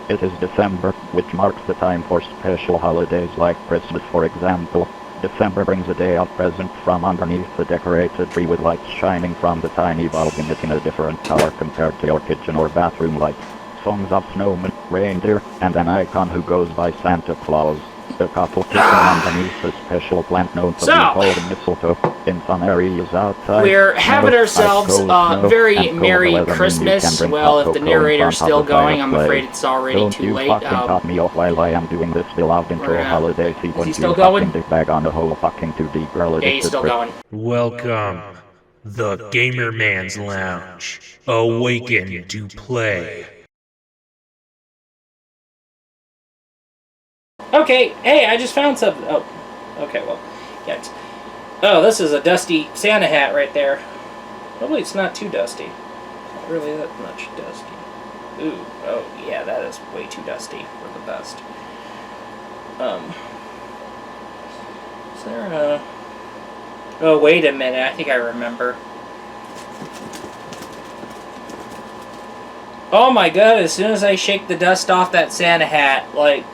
It is December, which marks the time for special holidays like Christmas, for example. December brings a day of present from underneath the decorated tree with lights shining from the tiny bulb emitting a different color compared to your kitchen or bathroom lights. Songs of snowmen, reindeer, and an icon who goes by Santa Claus. A couple kissing underneath a special plant known to be called mistletoe. In some areas outside, we're having ourselves a very Merry Christmas. Well, if the narrator's still going, I'm afraid it's already too late. Don't you fucking cut me off while I am doing this beloved intro holiday sequence. Is he still going? Bag on the whole fucking 2D girl. Yeah, he's still going. Welcome, the Gamer Man's Lounge. Awaken to play. Okay, hey, I just found something. Oh, okay, well, yeah. Oh, this is a dusty Santa hat right there. Hopefully it's not too dusty. Not really that much dusty. Ooh, oh, yeah, that is way too dusty for the best. Is there a... Oh, wait a minute, I think I remember. Oh my god, as soon as I shake the dust off that Santa hat, like...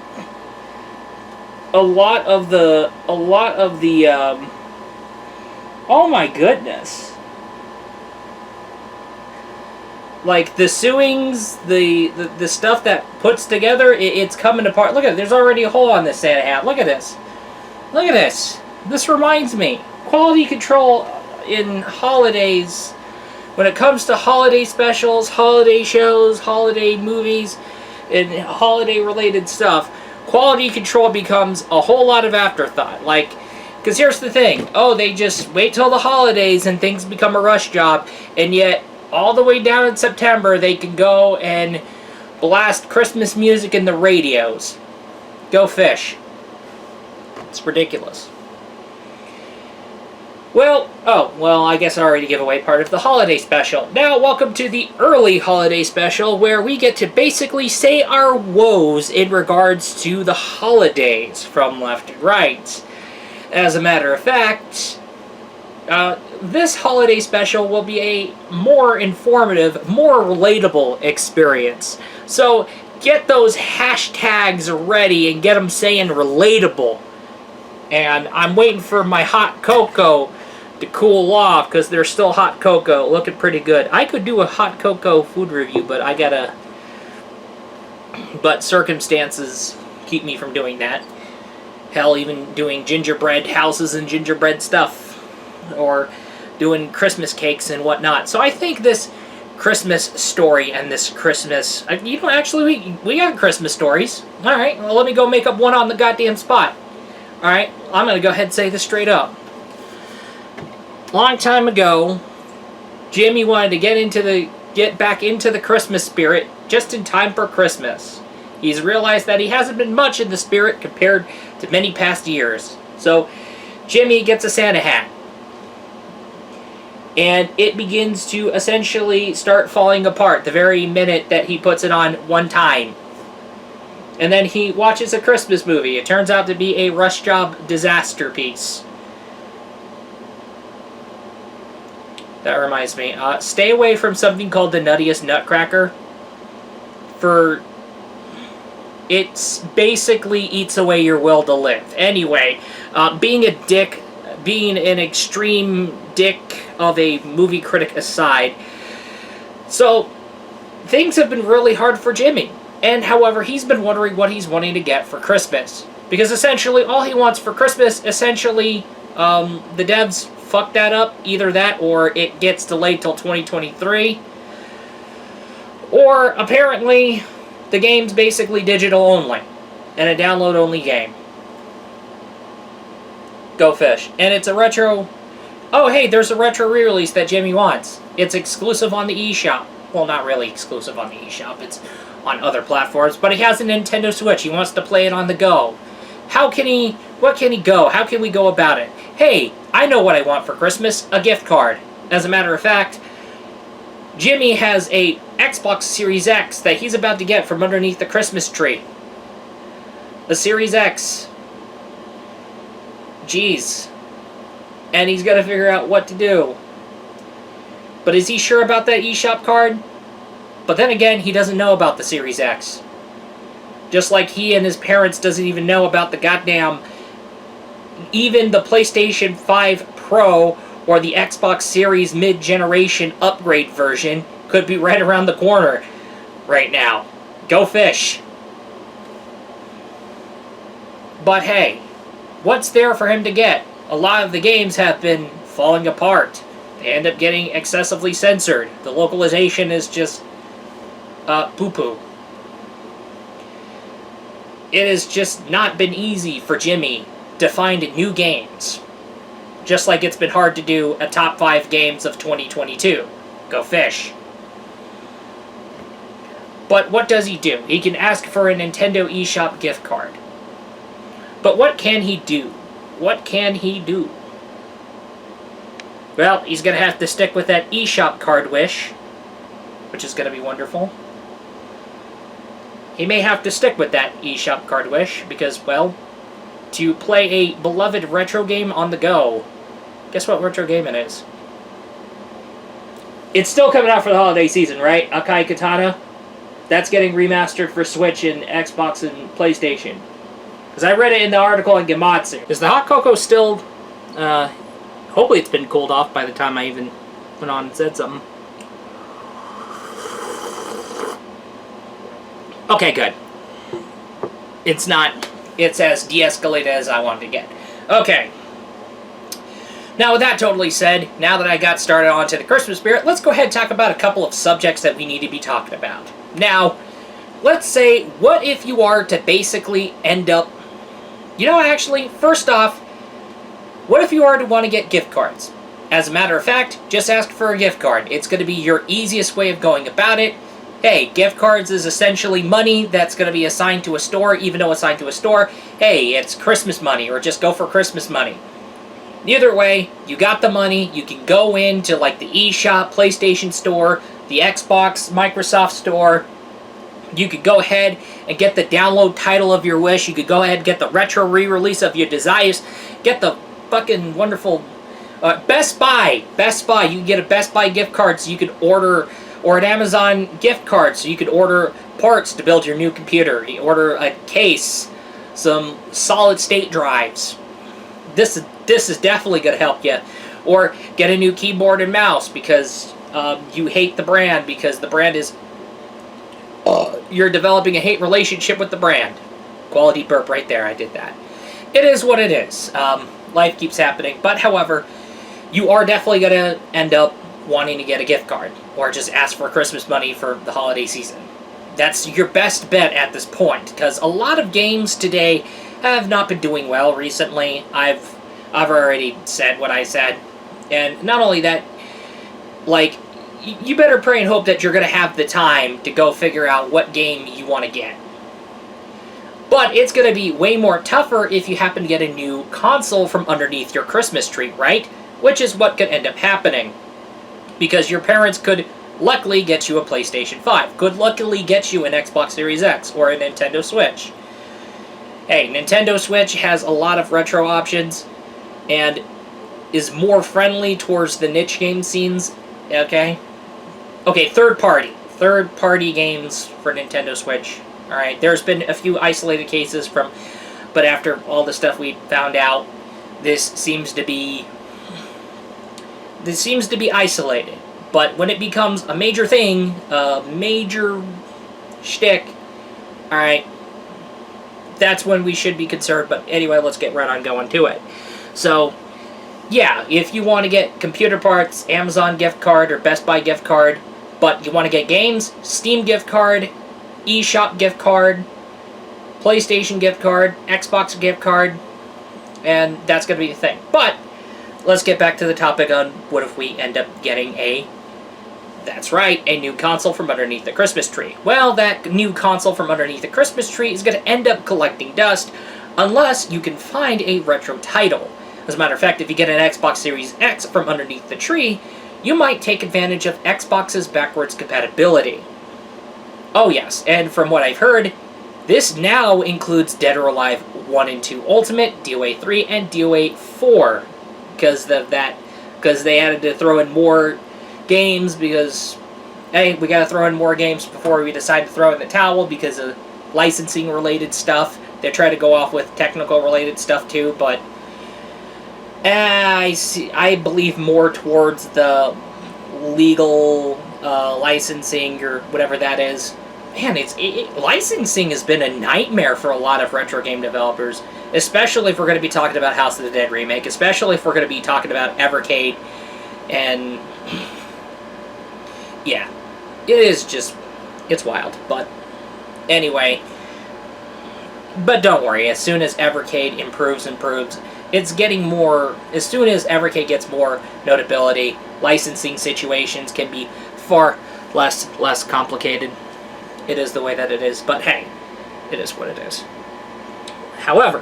A lot of the, oh my goodness. Like, the sewings, the stuff that puts together, it's coming apart. Look at it, there's already a hole on this Santa hat. Look at this. Look at this. This reminds me. Quality control in holidays, when it comes to holiday specials, holiday shows, holiday movies, and holiday-related stuff, quality control becomes a whole lot of afterthought. Like, because here's the thing. Oh, they just wait till the holidays and things become a rush job. And yet, all the way down in September, they can go and blast Christmas music in the radios. Go fish. It's ridiculous. Well, I guess I already gave away part of the holiday special. Now, welcome to the early holiday special, where we get to basically say our woes in regards to the holidays from left and right. As a matter of fact, this holiday special will be a more informative, more relatable experience. So, get those hashtags ready and get them saying relatable. And I'm waiting for my hot cocoa to cool off, because there's still hot cocoa looking pretty good. I could do a hot cocoa food review, but but circumstances keep me from doing that. Hell, even doing gingerbread houses and gingerbread stuff, or doing Christmas cakes and whatnot. So I think this Christmas story and this Christmas, actually we got Christmas stories. Alright, well, let me go make up one on the goddamn spot. Alright, I'm going to go ahead and say this straight up. Long time ago, Jimmy wanted to get back into the Christmas spirit just in time for Christmas. He's realized that he hasn't been much in the spirit compared to many past years. So, Jimmy gets a Santa hat. And it begins to essentially start falling apart the very minute that he puts it on one time. And then he watches a Christmas movie. It turns out to be a rush job disaster piece. That reminds me. Stay away from something called the Nuttiest Nutcracker. It basically eats away your will to live. Anyway, being an extreme dick of a movie critic aside, so things have been really hard for Jimmy. And however, he's been wondering what he's wanting to get for Christmas. Because essentially, all he wants for Christmas, the devs fucked that up. Either that, or it gets delayed till 2023. Or, apparently, the game's basically digital only. And a download only game. Go fish. And it's a retro... Oh, hey, there's a retro re-release that Jimmy wants. It's exclusive on the eShop. Well, not really exclusive on the eShop. It's on other platforms. But he has a Nintendo Switch. He wants to play it on the go. What can he go? How can we go about it? Hey, I know what I want for Christmas. A gift card. As a matter of fact, Jimmy has a Xbox Series X that he's about to get from underneath the Christmas tree. The Series X. Jeez. And he's got to figure out what to do. But is he sure about that eShop card? But then again, he doesn't know about the Series X. Just like he and his parents doesn't even know about the goddamn, even the PlayStation 5 Pro or the Xbox Series mid-generation upgrade version could be right around the corner right now. Go fish. But hey, what's there for him to get? A lot of the games have been falling apart. They end up getting excessively censored. The localization is just poo-poo. It has just not been easy for Jimmy to find new games. Just like it's been hard to do a top 5 games of 2022. Go fish. But what does he do? He can ask for a Nintendo eShop gift card. But what can he do? What can he do? Well, he's going to have to stick with that eShop card wish, which is going to be wonderful. He may have to stick with that eShop card wish because, well, to play a beloved retro game on the go, guess what retro game it is? It's still coming out for the holiday season, right? Akai Katana? That's getting remastered for Switch and Xbox and PlayStation. Because I read it in the article on Gematsu. Is the hot cocoa still... hopefully it's been cooled off by the time I even went on and said something. Okay, good. It's not... It's as de-escalated as I wanted to get. Okay. Now, with that totally said, now that I got started onto the Christmas spirit, let's go ahead and talk about a couple of subjects that we need to be talking about. Now, let's say, what if you are to basically end up... You know, actually, first off, what if you are to want to get gift cards? As a matter of fact, just ask for a gift card. It's going to be your easiest way of going about it. Hey, gift cards is essentially money that's going to be assigned to a store, even though assigned to a store. Hey, it's Christmas money, or just go for Christmas money. Either way, you got the money, you can go into like the eShop, PlayStation Store, the Xbox, Microsoft Store. You could go ahead and get the download title of your wish. You could go ahead and get the retro re-release of your desires. Get the fucking wonderful Best Buy. Best Buy. You can get a Best Buy gift card so you could order, or an Amazon gift card so you could order parts to build your new computer. You order a case, some solid state drives. This is definitely going to help you. Or get a new keyboard and mouse because you hate the brand, because the brand is... you're developing a hate relationship with the brand. Quality burp right there, I did that. It is what it is. Life keeps happening. But, however, you are definitely going to end up wanting to get a gift card. Or just ask for Christmas money for the holiday season. That's your best bet at this point. Because a lot of games today have not been doing well recently. I've already said what I said. And not only that, like... You better pray and hope that you're going to have the time to go figure out what game you want to get. But it's going to be way more tougher if you happen to get a new console from underneath your Christmas tree, right? Which is what could end up happening. Because your parents could luckily get you a PlayStation 5. Could luckily get you an Xbox Series X or a Nintendo Switch. Hey, Nintendo Switch has a lot of retro options and is more friendly towards the niche game scenes, okay? Okay, third-party games for Nintendo Switch. Alright, there's been a few isolated cases from... But after all the stuff we found out, this seems to be isolated. But when it becomes a major thing, a major shtick, alright, that's when we should be concerned. But anyway, let's get right on going to it. So, yeah, if you want to get computer parts, Amazon gift card, or Best Buy gift card, but you want to get games, Steam gift card, eShop gift card, PlayStation gift card, Xbox gift card, and that's going to be the thing. But, let's get back to the topic on what if we end up getting that's right, a new console from underneath the Christmas tree. Well, that new console from underneath the Christmas tree is going to end up collecting dust unless you can find a retro title. As a matter of fact, if you get an Xbox Series X from underneath the tree, you might take advantage of Xbox's backwards compatibility. Oh yes, and from what I've heard, this now includes Dead or Alive 1 and 2 Ultimate, DOA 3, and DOA 4. Because they had to throw in more games because, hey, we gotta throw in more games before we decide to throw in the towel because of licensing related stuff. They try to go off with technical related stuff too, but I believe more towards the legal licensing or whatever that is. Man, licensing has been a nightmare for a lot of retro game developers, especially if we're going to be talking about House of the Dead remake, especially if we're going to be talking about Evercade, and yeah, it's wild. But anyway, but don't worry, as soon as Evercade improves, it's getting more, as soon as Evercade gets more notability, licensing situations can be far less complicated. It is the way that it is, but hey, it is what it is. However,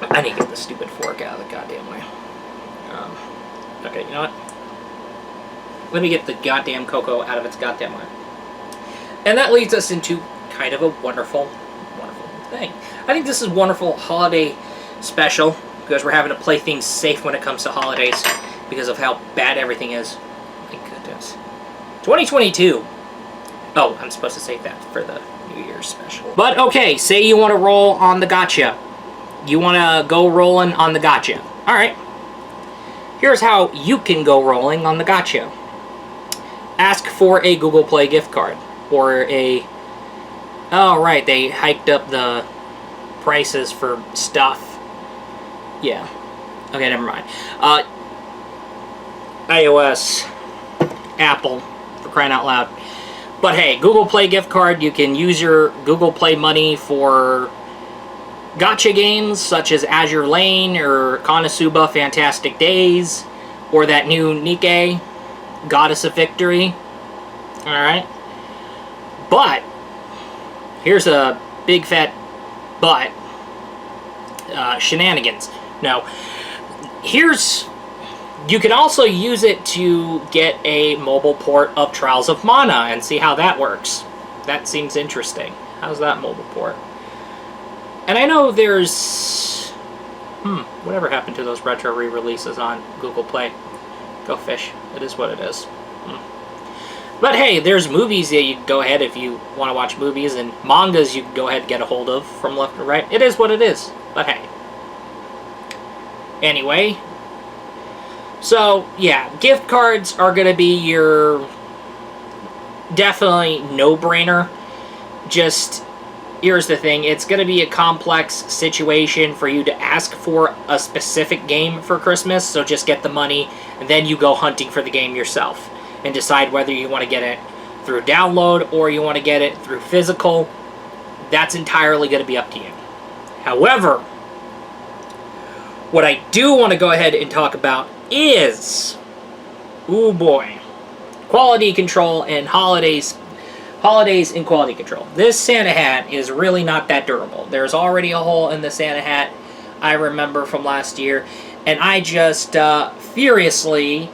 I need to get the stupid fork out of the goddamn way. Okay, you know what? Let me get the goddamn cocoa out of its goddamn way. And that leads us into kind of a wonderful thing. I think this is a wonderful holiday special because we're having to play things safe when it comes to holidays because of how bad everything is. My goodness. 2022. Oh, I'm supposed to save that for the New Year's special. But okay, say you want to roll on the gotcha. You want to go rolling on the gotcha. Alright. Here's how you can go rolling on the gotcha. Ask for a Google Play gift card. Or a... Oh, right, they hiked up the prices for stuff. Yeah. Okay, never mind. iOS, Apple, for crying out loud. But hey, Google Play gift card, you can use your Google Play money for gacha games such as Azure Lane or Konosuba Fantastic Days or that new Nikkei, Goddess of Victory. Alright? But, here's a big fat but. Shenanigans. No. You can also use it to get a mobile port of Trials of Mana and see how that works. That seems interesting. How's that mobile port? And I know there's... whatever happened to those retro re-releases on Google Play? Go fish. It is what it is. But hey, there's movies that you can go ahead if you want to watch movies, and mangas you can go ahead and get a hold of from left to right. It is what it is. But hey. Anyway. So, yeah, gift cards are going to be your definitely no-brainer. Just, here's the thing. It's going to be a complex situation for you to ask for a specific game for Christmas, so just get the money, and then you go hunting for the game yourself. And decide whether you want to get it through download or you want to get it through physical. That's entirely going to be up to you. However, what I do want to go ahead and talk about is, ooh boy, quality control and holidays in quality control. This Santa hat is really not that durable. There's already a hole in the Santa hat I remember from last year, and I just furiously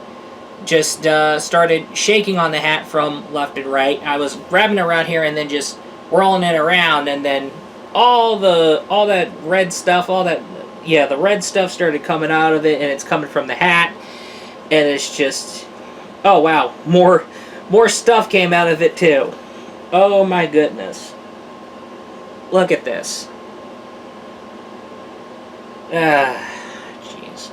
started shaking on the hat from left and right. I was grabbing it around here and then just rolling it around, and then all that red stuff, the red stuff started coming out of it, and it's coming from the hat, and it's just, oh wow, more stuff came out of it too. Oh my goodness. Look at this. Jeez.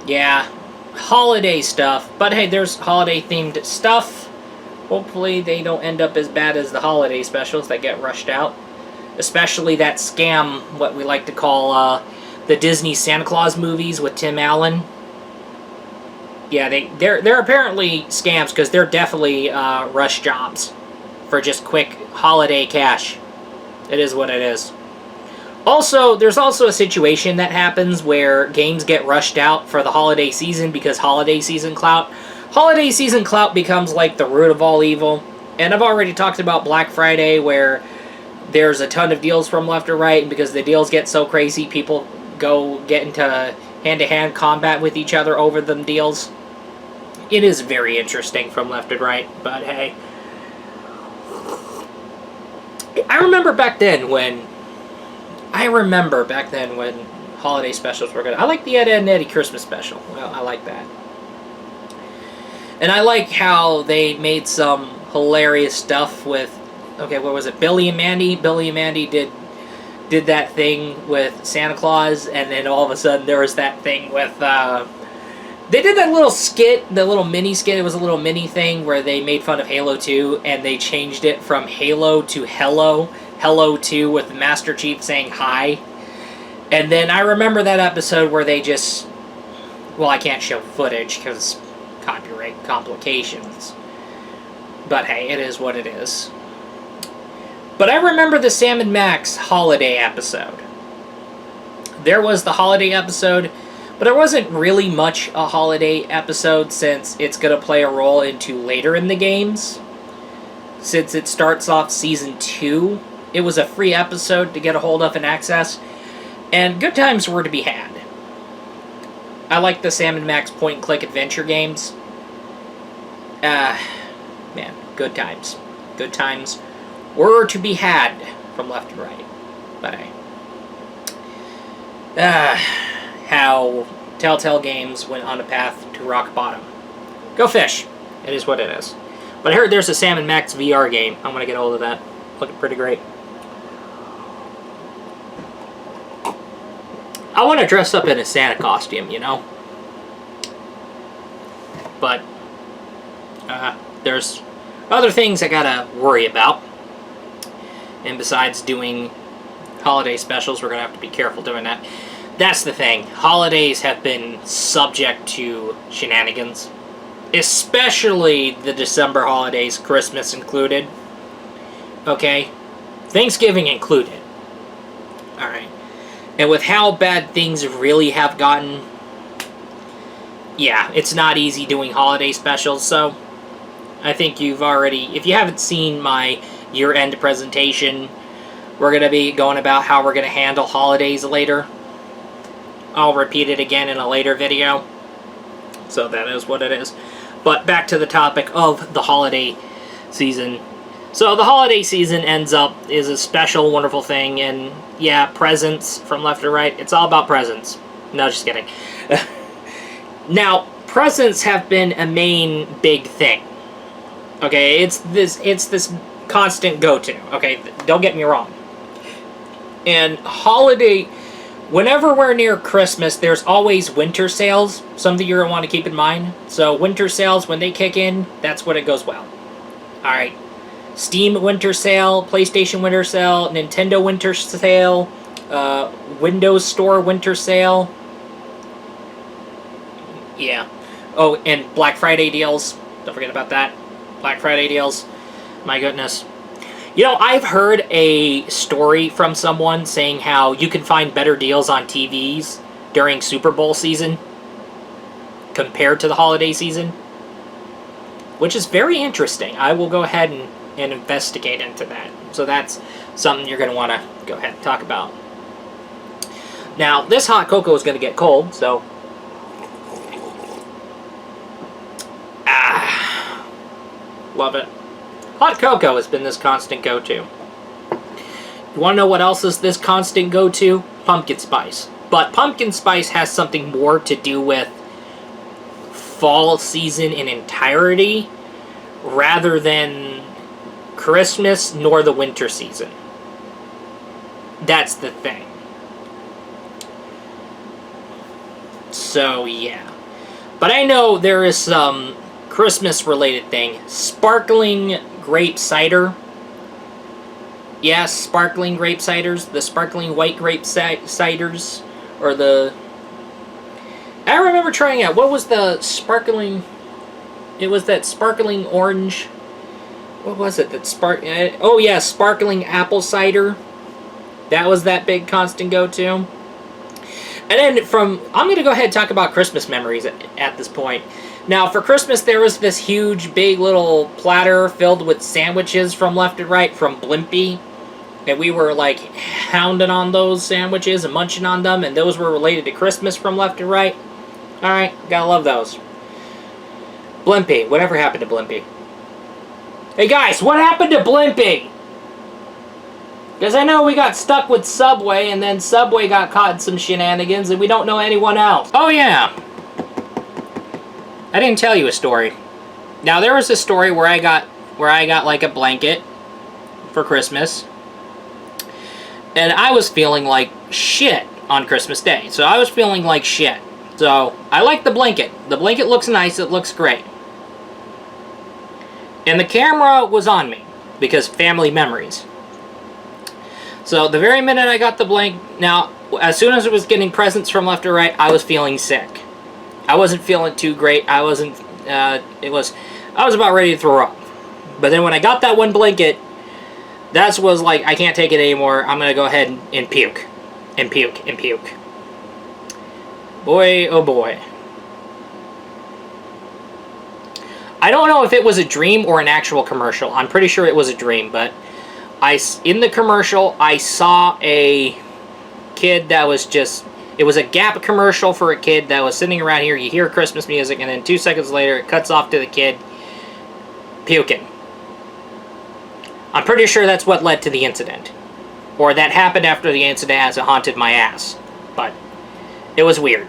Yeah. Holiday stuff, but hey, there's holiday themed stuff. Hopefully they don't end up as bad as the holiday specials that get rushed out, especially that scam, what we like to call the Disney Santa Claus movies with Tim Allen. Yeah, they're apparently scams because they're definitely rush jobs for just quick holiday cash. It is what it is. Also, there's also a situation that happens where games get rushed out for the holiday season because holiday season clout. Holiday season clout becomes like the root of all evil. And I've already talked about Black Friday where there's a ton of deals from left to right, and because the deals get so crazy, people go get into hand-to-hand combat with each other over them deals. It is very interesting from left to right, but hey. I remember back then when holiday specials were good. I like the Ed, Edd and Eddy Christmas special. Well, I like that. And I like how they made some hilarious stuff with, okay, what was it? Billy and Mandy. Billy and Mandy did that thing with Santa Claus, and then all of a sudden there was that thing with, they did that little skit, the little mini skit. It was a little mini thing where they made fun of Halo 2, and they changed it from Halo to Hello. Hello 2 with the Master Chief saying hi. And then I remember that episode where they just, well, I can't show footage because copyright complications. But hey, it is what it is. But I remember the Sam and Max holiday episode. There was the holiday episode, but there wasn't really much a holiday episode since it's going to play a role into later in the games. Since it starts off Season 2, it was a free episode to get a hold of and access, and good times were to be had. I like the Sam and Max point-and-click adventure games. Man, good times. Good times were to be had from left to right. But how Telltale Games went on a path to rock bottom. Go fish. It is what it is. But I heard there's a Sam and Max VR game. I'm going to get hold of that. Looking pretty great. I want to dress up in a Santa costume, you know? But there's other things I gotta worry about. And besides doing holiday specials, we're gonna have to be careful doing that. That's the thing. Holidays have been subject to shenanigans. Especially the December holidays, Christmas included. Okay? Thanksgiving included. Alright. And with how bad things really have gotten, yeah, it's not easy doing holiday specials, so I think you've already, if you haven't seen my year-end presentation, we're going to be going about how we're going to handle holidays later. I'll repeat it again in a later video, so that is what it is. But back to the topic of the holiday season. So the holiday season is a special, wonderful thing, and yeah, presents from left to right. It's all about presents. No, just kidding. Now, presents have been a main big thing. Okay, it's this constant go-to. Okay, don't get me wrong. And holiday, whenever we're near Christmas, there's always winter sales. Something you're gonna want to keep in mind. So winter sales, when they kick in, that's when it goes well. All right. Steam winter sale, PlayStation winter sale, Nintendo winter sale, Windows Store winter sale. Yeah. Oh, and Black Friday deals. Don't forget about that. Black Friday deals. My goodness. You know, I've heard a story from someone saying how you can find better deals on TVs during Super Bowl season compared to the holiday season, which is very interesting. I will go ahead and investigate into that. So that's something you're going to want to go ahead and talk about. Now, this hot cocoa is going to get cold, so... love it. Hot cocoa has been this constant go-to. You want to know what else is this constant go-to? Pumpkin spice. But pumpkin spice has something more to do with fall season in entirety rather than Christmas nor the winter season. That's the thing. So, yeah. But I know there is some Christmas-related thing. Sparkling grape cider. Yes, sparkling grape ciders. The sparkling white grape ciders. Or the... I remember trying out. What was the sparkling... It was that sparkling orange... What was it? That oh yeah, sparkling apple cider. That was that big constant go-to. And then I'm going to go ahead and talk about Christmas memories at this point. Now, for Christmas, there was this huge, big little platter filled with sandwiches from left to right from Blimpie. And we were, like, hounding on those sandwiches and munching on them. And those were related to Christmas from left to right. Alright, gotta love those. Blimpie. Whatever happened to Blimpie? Hey, guys, what happened to Blimpie? Because I know we got stuck with Subway, and then Subway got caught in some shenanigans, and we don't know anyone else. Oh, yeah. I didn't tell you a story. Now, there was a story where where I got like a blanket for Christmas. And I was feeling like shit on Christmas Day. So I was feeling like shit. So I like the blanket. The blanket looks nice. It looks great. And the camera was on me because family memories. So the very minute I got the blanket, now as soon as it was getting presents from left to right, I was feeling sick. I wasn't feeling too great. I was about ready to throw up. But then when I got that one blanket, that was like, I can't take it anymore. I'm gonna go ahead and puke. And puke. And puke. Boy, oh boy. I don't know if it was a dream or an actual commercial. I'm pretty sure it was a dream, but in the commercial, I saw a kid that was just... It was a Gap commercial for a kid that was sitting around here. You hear Christmas music, and then 2 seconds later, it cuts off to the kid puking. I'm pretty sure that's what led to the incident. Or that happened after the incident as it haunted my ass. But it was weird.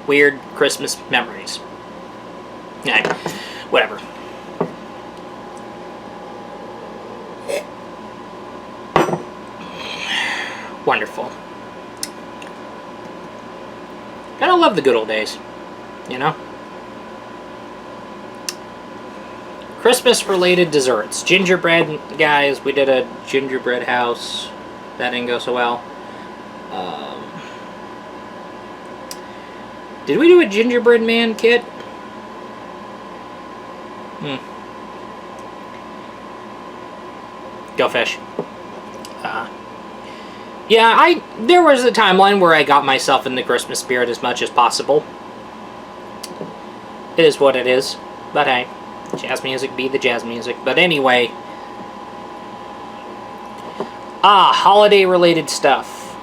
Weird Christmas memories. Yeah, whatever. Wonderful. Gotta love the good old days, you know? Christmas-related desserts. Gingerbread, guys, we did a gingerbread house. That didn't go so well. Did we do a gingerbread man kit? Go fish. Yeah, there was a timeline where I got myself in the Christmas spirit as much as possible. It is what it is. But hey, jazz music be the jazz music. But anyway. Holiday-related stuff.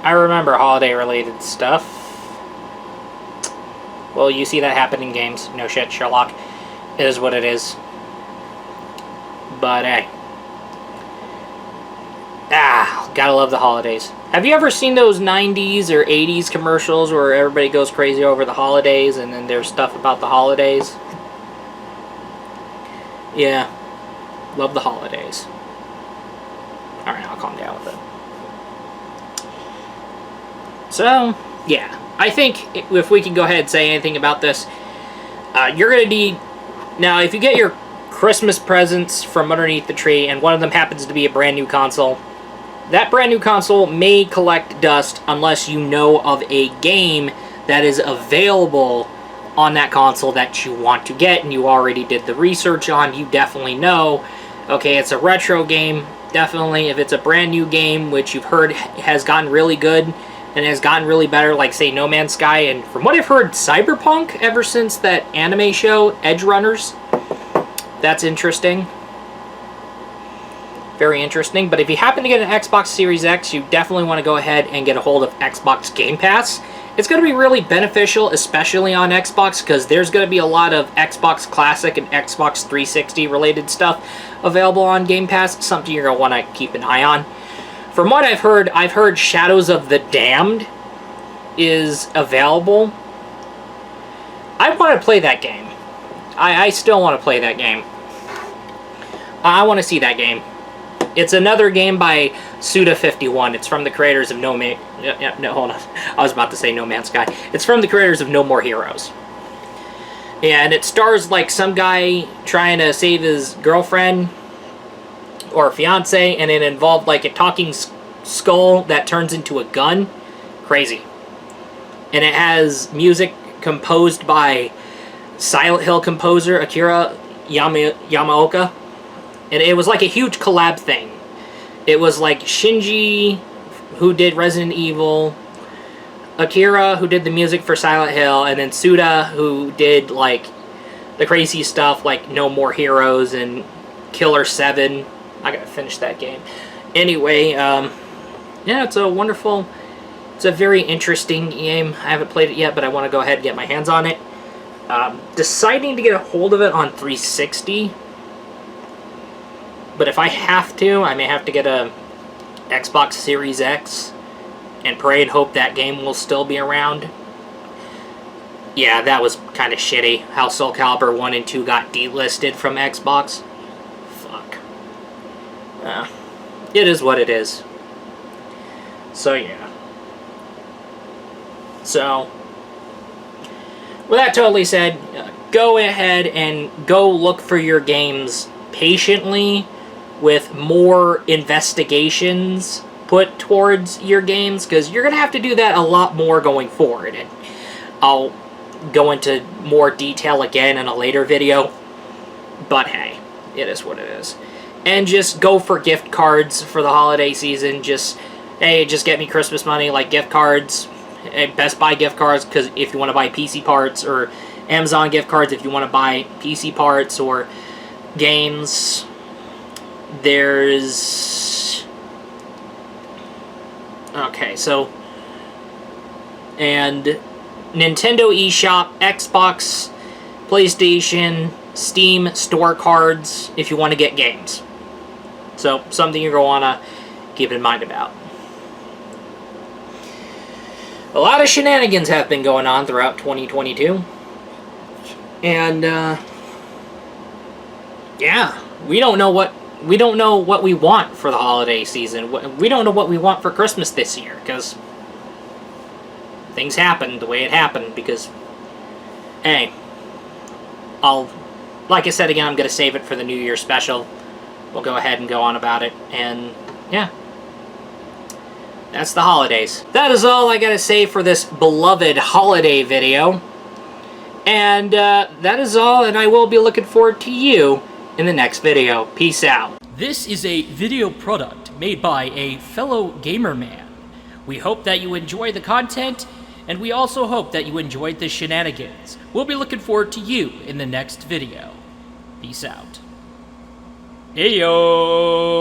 I remember holiday-related stuff. Well, you see that happen in games. No shit, Sherlock. It is what it is. But hey. Gotta love the holidays. Have you ever seen those 90s or 80s commercials where everybody goes crazy over the holidays and then there's stuff about the holidays? Yeah. Love the holidays. Alright, I'll calm down with it. So, yeah. I think if we can go ahead and say anything about this, you're going to need... Now, if you get your Christmas presents from underneath the tree and one of them happens to be a brand new console, that brand new console may collect dust unless you know of a game that is available on that console that you want to get and you already did the research on. You definitely know, okay, it's a retro game. Definitely, if it's a brand new game, which you've heard has gotten really good and has gotten really better, like, say, No Man's Sky, and from what I've heard, Cyberpunk, ever since that anime show, Edge Runners. That's interesting. Very interesting. But if you happen to get an Xbox Series X, you definitely want to go ahead and get a hold of Xbox Game Pass. It's going to be really beneficial, especially on Xbox, because there's going to be a lot of Xbox Classic and Xbox 360 related stuff available on Game Pass. Something you're going to want to keep an eye on. From what I've heard Shadows of the Damned is available. I want to play that game. I still want to play that game. I want to see that game. It's another game by Suda51. It's from the creators of No hold on. I was about to say No Man's Sky. It's from the creators of No More Heroes. And it stars like some guy trying to save his girlfriend or fiance, and it involved like a talking skull that turns into a gun. Crazy. And it has music composed by Silent Hill composer Akira Yamaoka. And it was like a huge collab thing. It was like Shinji, who did Resident Evil, Akira, who did the music for Silent Hill, and then Suda, who did like the crazy stuff like No More Heroes and Killer 7. I gotta finish that game. Anyway, yeah, it's a very interesting game. I haven't played it yet, but I want to go ahead and get my hands on it. Deciding to get a hold of it on 360. But if I have to, I may have to get a Xbox Series X and pray and hope that game will still be around. Yeah, that was kind of shitty, how Soul Calibur 1 and 2 got delisted from Xbox. Fuck. It is what it is. So, yeah. So, with that totally said, go ahead and go look for your games patiently with more investigations put towards your games, because you're going to have to do that a lot more going forward. And I'll go into more detail again in a later video, but hey, it is what it is. And just go for gift cards for the holiday season. Just, hey, just get me Christmas money, like gift cards, Best Buy gift cards, because if you want to buy PC parts, or Amazon gift cards if you want to buy PC parts or games. There's... okay, so... and Nintendo eShop, Xbox, PlayStation, Steam store cards if you want to get games. So, something you're going to want to keep in mind about. A lot of shenanigans have been going on throughout 2022. And, yeah, we don't know what we want for the holiday season. We don't know what we want for Christmas this year, because things happened the way it happened, because, hey, like I said again, I'm going to save it for the New Year special. We'll go ahead and go on about it, and, yeah. That's the holidays. That is all I got to say for this beloved holiday video. And, that is all, and I will be looking forward to you in the next video. Peace out. This is a video product made by a fellow gamer man. We hope that you enjoy the content, and we also hope that you enjoyed the shenanigans. We'll be looking forward to you in the next video. Peace out. Heyo!